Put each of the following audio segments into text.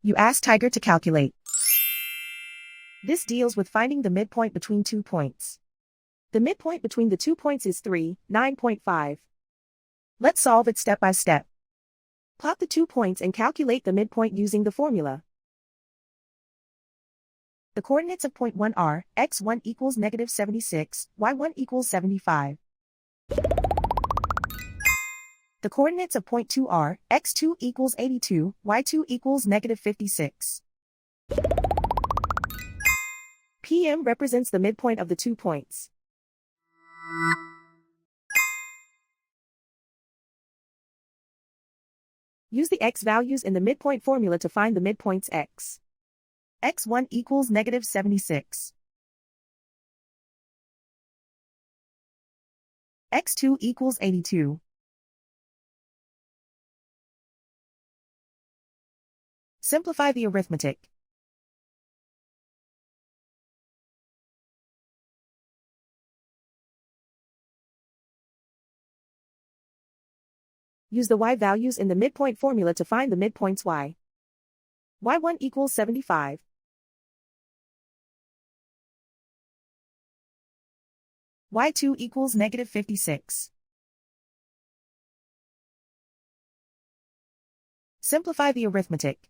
You ask Tiger to calculate. This deals with finding the midpoint between 2 points. The midpoint between the 2 points is 3, 9.5. Let's solve it step by step. Plot the 2 points and calculate the midpoint using the formula. The coordinates of point 1 are, x1 equals negative 76, y1 equals 75. The coordinates of point 2 are, x2 equals 82, y2 equals negative 56. PM represents the midpoint of the 2 points. Use the x values in the midpoint formula to find the midpoints x. x1 equals negative 76. x2 equals 82. Simplify the arithmetic. Use the y values in the midpoint formula to find the midpoints y. y1 equals 75. y2 equals negative 56. Simplify the arithmetic.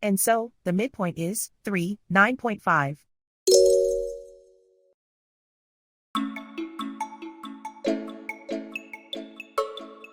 And so, the midpoint is 3, 9.5.